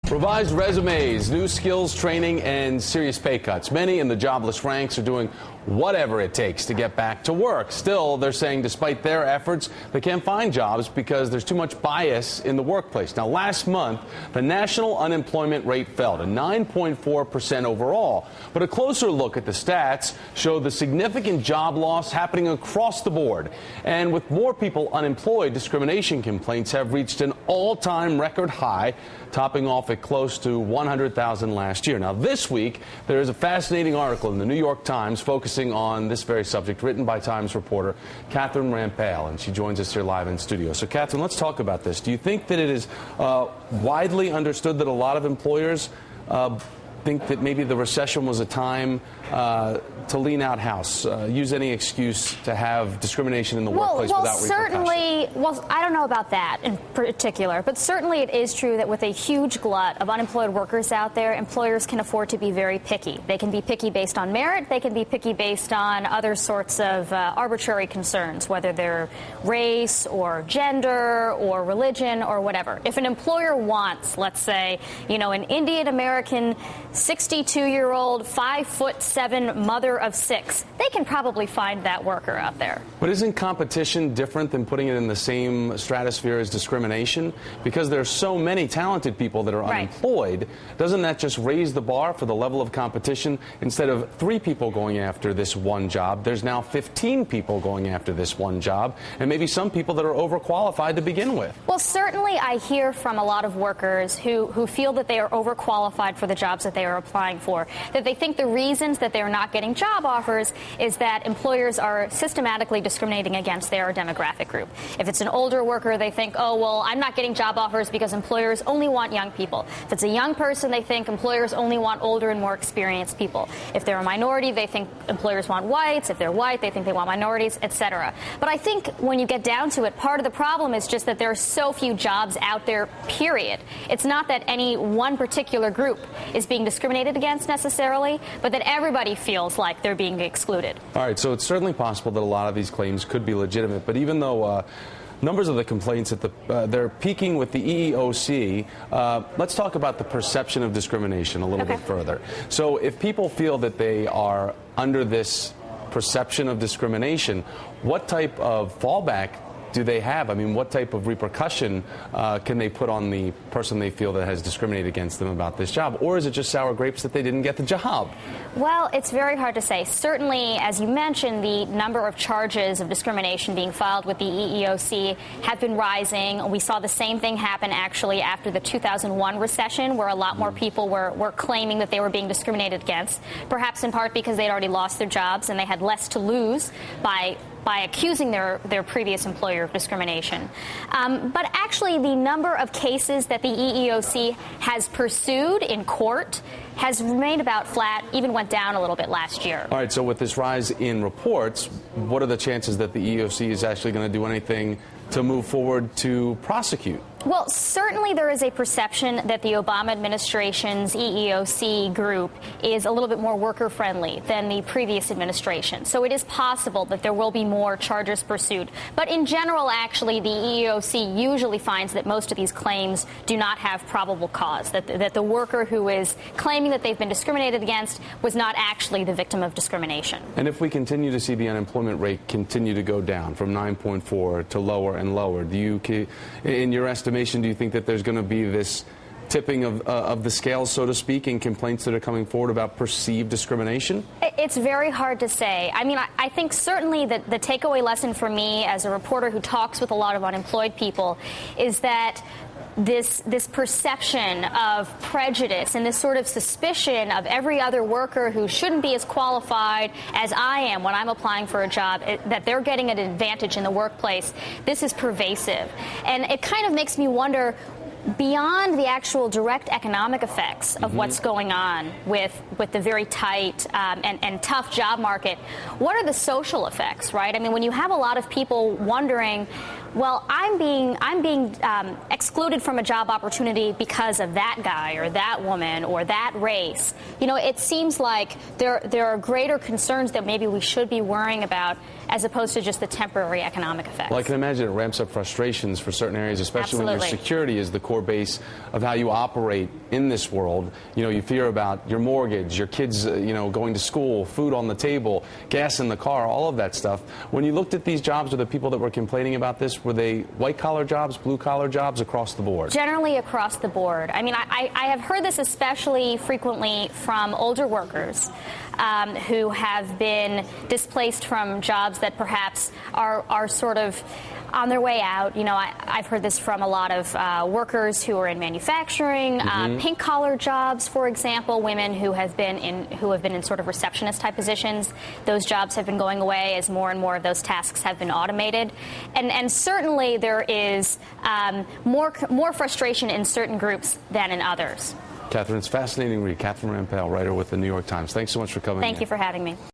Revised resumes, new skills training, and serious pay cuts. Many in the jobless ranks are doing whatever it takes to get back to work. Still, they're saying despite their efforts, they can't find jobs because there's too much bias in the workplace. Now, last month, the national unemployment rate fell to 9.4% overall. But a closer look at the stats showed the significant job loss happening across the board. And with more people unemployed, discrimination complaints have reached an all-time record high, topping off at close to 100,000 last year. Now, this week, there is a fascinating article in the New York Times focusing on this very subject, written by Times reporter Catherine Rampale, and she joins us here live in studio. So, Catherine, let's talk about this. Do you think that it is widely understood that a lot of employers think that maybe the recession was a time to lean out house, use any excuse to have discrimination in the workplace without repercussion? Well, I don't know about that in particular, but certainly it is true that with a huge glut of unemployed workers out there, employers can afford to be very picky. They can be picky based on merit. They can be picky based on other sorts of arbitrary concerns, whether they're race or gender or religion or whatever. If an employer wants, let's say, an Indian American 62-year-old, 5'7" mother of 6, they can probably find that worker out there. But isn't competition different than putting it in the same stratosphere as discrimination? Because there are so many talented people that are unemployed, doesn't that just raise the bar for the level of competition? Instead of 3 people going after this one job, there's now 15 people going after this one job, and maybe some people that are overqualified to begin with. Well, certainly I hear from a lot of workers who feel that they are overqualified for the jobs that they are applying for, that they think the reasons that they are not getting job offers is that employers are systematically discriminating against their demographic group. If it's an older worker, they think, oh, well, I'm not getting job offers because employers only want young people. If it's a young person, they think employers only want older and more experienced people. If they're a minority, they think employers want whites. If they're white, they think they want minorities, etc. But I think when you get down to it, part of the problem is just that there are so few jobs out there, period. It's not that any one particular group is being discriminated against necessarily, but that everybody feels like they're being excluded. All right, so it's certainly possible that a lot of these claims could be legitimate, but even though numbers of the complaints they're peaking with the EEOC, let's talk about the perception of discrimination a little bit further. So if people feel that they are under this perception of discrimination, what type of fallback do they have? I mean, what type of repercussion can they put on the person they feel that has discriminated against them about this job? Or is it just sour grapes that they didn't get the job? Well, it's very hard to say. Certainly, as you mentioned, the number of charges of discrimination being filed with the EEOC have been rising. We saw the same thing happen, actually, after the 2001 recession, where a lot more people were claiming that they were being discriminated against, perhaps in part because they'd already lost their jobs and they had less to lose by accusing their previous employer of discrimination. But actually, the number of cases that the EEOC has pursued in court has remained about flat, even went down a little bit last year. All right, so with this rise in reports, what are the chances that the EEOC is actually going to do anything to move forward to prosecute? Well, certainly there is a perception that the Obama administration's EEOC group is a little bit more worker-friendly than the previous administration. So it is possible that there will be more charges pursued. But in general, actually, the EEOC usually finds that most of these claims do not have probable cause, that the worker who is claiming that they've been discriminated against was not actually the victim of discrimination. And if we continue to see the unemployment rate continue to go down from 9.4 to lower and lower, in your estimation, do you think that there's going to be this tipping of the scales, so to speak, in complaints that are coming forward about perceived discrimination? It's very hard to say. I mean, I think certainly that the takeaway lesson for me as a reporter who talks with a lot of unemployed people is that this perception of prejudice and this sort of suspicion of every other worker who shouldn't be as qualified as I am when I'm applying for a job, that they're getting an advantage in the workplace, this is pervasive. And it kind of makes me wonder, beyond the actual direct economic effects of what's going on with the very tight and tough job market, what are the social effects, right? I mean, when you have a lot of people wondering, well, I'm being excluded from a job opportunity because of that guy or that woman or that race. You know, it seems like there are greater concerns that maybe we should be worrying about as opposed to just the temporary economic effects. Well, I can imagine it ramps up frustrations for certain areas, especially when your security is the core base of how you operate in this world. You know, you fear about your mortgage, your kids, you know, going to school, food on the table, gas in the car, all of that stuff. When you looked at these jobs, or the people that were complaining about this, were they white-collar jobs, blue-collar jobs, across the board? Generally across the board. I mean, I have heard this especially frequently from older workers who have been displaced from jobs that perhaps are sort of on their way out. You know, I've heard this from a lot of workers who are in manufacturing, pink-collar jobs, for example, women who have been in sort of receptionist-type positions. Those jobs have been going away as more and more of those tasks have been automated. And certainly there is more frustration in certain groups than in others. Catherine, it's fascinating to read. Catherine Rampell, writer with the New York Times. Thanks so much for coming in. Thank you for having me.